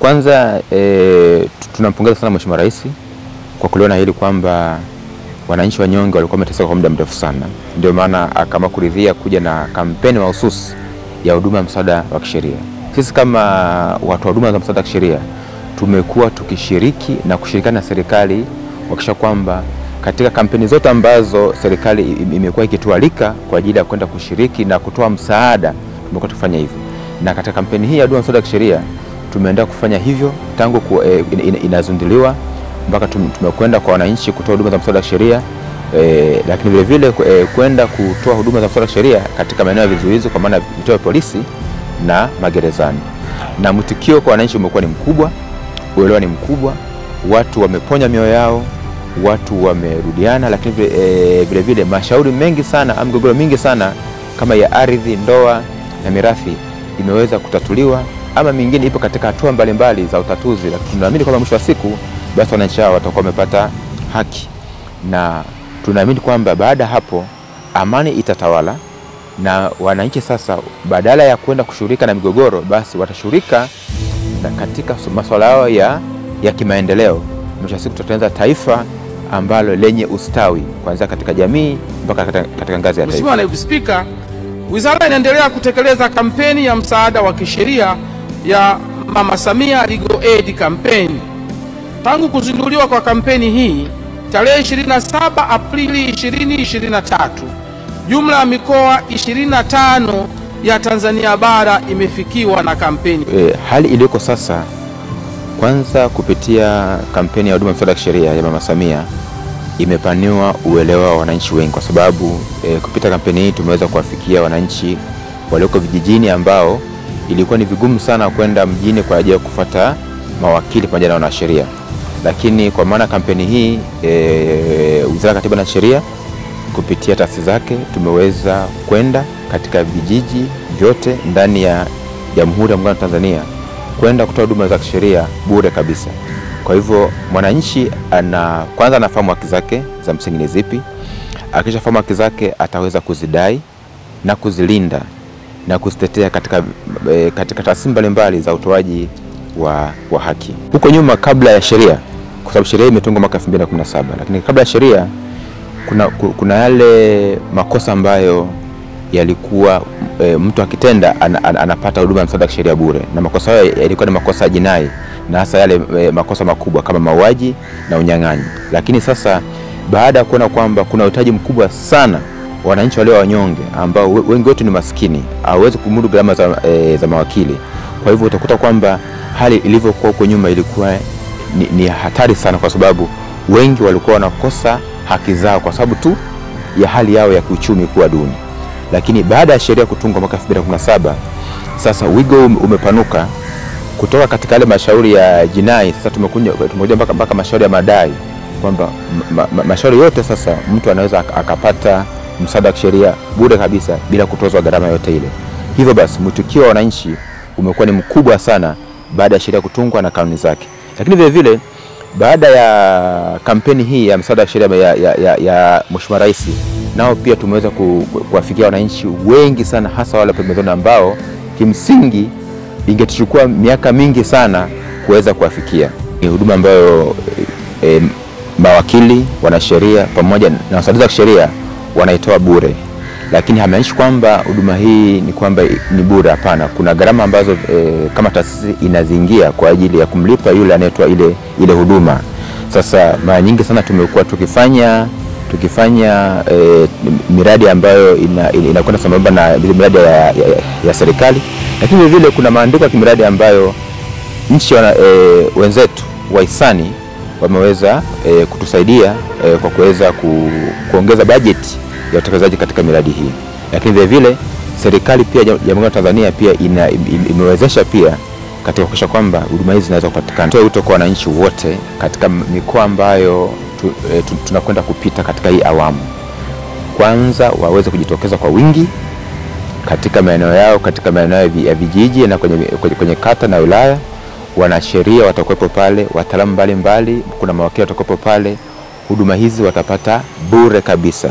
Kwanza tunampongeza sana Mheshimiwa Rais kwa kuliona hili kwamba wananchi wanyonge walikuwa wameteseka kwa muda mrefu sana. Ndio maana akaamua kuridhia kuja na kampeni mahususi ya huduma ya msaada wa kisheria. Sisi kama watu wa huduma za msaada wa kisheria tumekuwa tukishiriki na kushirikiana na serikali kuhakikisha kwamba katika kampeni zote ambazo serikali imekuwa ikitualika kwa ajili ya kwenda kushiriki na kutoa msaada, tumekuwa tukifanya hivyo. Na katika kampeni hii ya huduma ya msaada wa kisheria tumeendelea kufanya hivyo tangu inazunduliwa mpaka tumekwenda kwa wananchi kutoa huduma za msaada wa kisheria, lakini vile vile kwenda kutoa huduma za msaada wa kisheria katika maeneo ya vizuizi kwa maana vituo vya polisi na magerezani. Na mwitikio kwa wananchi umekuwa ni mkubwa, uelewa ni mkubwa, watu wameponya mioyo yao, watu wamerudiana, lakini vile vile mashauri mengi sana, migogoro mingi sana kama ya ardhi, ndoa na mirathi imeweza kutatuliwa, ama mingine ipo katika hatua mbalimbali za utatuzi. Lakini tunaamini kwamba mwisho wa siku basi wananchi hao watakuwa wamepata haki, na tunaamini kwamba baada hapo amani itatawala, na wananchi sasa badala ya kwenda kushughulika na migogoro basi watashughulika katika masuala yao ya kimaendeleo. Mwisho wa siku tutatengeneza taifa ambalo lenye ustawi kuanzia katika jamii mpaka katika ngazi ya taifa. Mheshimiwa Naibu Spika, Wizara inaendelea kutekeleza kampeni ya msaada wa kisheria ya Mama Samia Legal Aid Campaign. Tangu kuzinduliwa kwa kampeni hii tarehe 27 Aprili 2023, jumla ya mikoa 25 ya Tanzania bara imefikiwa na kampeni. Hali iliyoko sasa, kwanza kupitia kampeni ya huduma msaada wa kisheria ya Mama Samia imepaniwa uelewa wa wananchi wengi, kwa sababu kupitia kampeni hii tumeweza kuwafikia wananchi walioko vijijini ambao ilikuwa ni vigumu sana kwenda mjini kwa ajili ya kufuata mawakili pamoja na wanasheria. Lakini kwa maana kampeni hii Wizara ya Katiba na Sheria kupitia taasisi zake tumeweza kwenda katika vijiji vyote ndani ya Jamhuri ya Muungano wa Tanzania kwenda kutoa huduma za kisheria bure kabisa. Kwa hivyo mwananchi kwanza anafahamu haki zake za msingi ni zipi. Akishafahamu haki zake ataweza kuzidai na kuzilinda na kuzitetea katika taasisi mbalimbali za utoaji wa haki. Huko nyuma kabla ya sheria, kwa sababu sheria imetungwa mwaka 2017, lakini kabla ya sheria kuna yale makosa ambayo yalikuwa mtu akitenda anapata huduma ya msaada wa kisheria bure, na makosa hayo yalikuwa ni makosa ya jinai, na hasa yale makosa makubwa kama mauaji na unyang'anyi. Lakini sasa baada ya kuona kwamba kuna uhitaji mkubwa sana wananchi wale wanyonge ambao wengi wetu ni maskini, hawezi kumudu gharama za mawakili. Kwa hivyo utakuta kwamba hali ilivyokuwa huko nyuma ilikuwa ni hatari sana, kwa sababu wengi walikuwa wanakosa haki zao kwa sababu tu ya hali yao ya kiuchumi kuwa duni. Lakini baada ya sheria kutungwa mwaka 2017, sasa wigo umepanuka kutoka katika yale mashauri ya jinai. Sasa tumekuja mpaka mashauri ya madai, kwamba mashauri yote sasa mtu anaweza akapata msaada wa kisheria bure kabisa bila kutozwa gharama yote ile. Hivyo basi mwitikio wa wananchi umekuwa ni mkubwa sana baada ya sheria kutungwa na kanuni zake. Lakini vile vile baada ya kampeni hii ya msaada wa kisheria ya Mheshimiwa Rais, nao pia tumeweza kuwafikia wananchi wengi sana, hasa wale pembezoni ambao kimsingi ingetuchukua miaka mingi sana kuweza kuwafikia. Ni huduma ambayo mawakili, wanasheria pamoja na wasaidizi wa kisheria wanaitoa bure. Lakini haimaanishi kwamba huduma hii ni kwamba ni bure, hapana. Kuna gharama ambazo kama taasisi inazingia kwa ajili ya kumlipa yule anayetoa ile huduma. Sasa mara nyingi sana tumekuwa tukifanya miradi ambayo inakwenda sambamba na miradi ya serikali, lakini vile vile kuna maandiko ya miradi ambayo nchi wenzetu wahisani wameweza kutusaidia kwa kuweza kuongeza bajeti ya utekelezaji katika miradi hii. Lakini vile vile serikali pia ya Muungano wa Tanzania pia imewezesha pia katika kuhakikisha kwamba huduma hizi zinaweza kupatikana. Tuwe wito kwa wananchi wote katika mikoa ambayo tunakwenda kupita katika hii awamu, kwanza waweze kujitokeza kwa wingi katika maeneo yao, katika maeneo ya vijiji na kwenye kata na wilaya. Wanasheria watakuwepo pale, wataalamu mbalimbali, kuna mawakili watakuwepo pale. Huduma hizi watapata bure kabisa.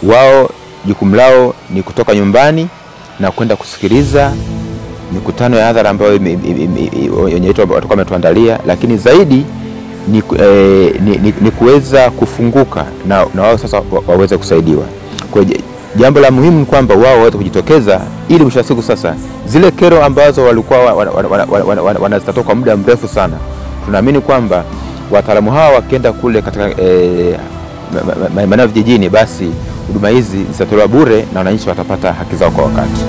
Wao jukumu lao ni kutoka nyumbani na kwenda kusikiliza mikutano ya hadhara ambayo wenye watakuwa wametuandalia, lakini zaidi ni kuweza kufunguka na wao sasa waweze kusaidiwa. Kwa jambo la muhimu ni kwamba wao waweze kujitokeza ili mwisho wa siku sasa zile kero ambazo walikuwa wanazitatua kwa muda mrefu sana, tunaamini kwamba wataalamu hawa wakienda kule katika maeneo vijijini, basi huduma hizi zitatolewa bure na wananchi watapata haki zao kwa wakati.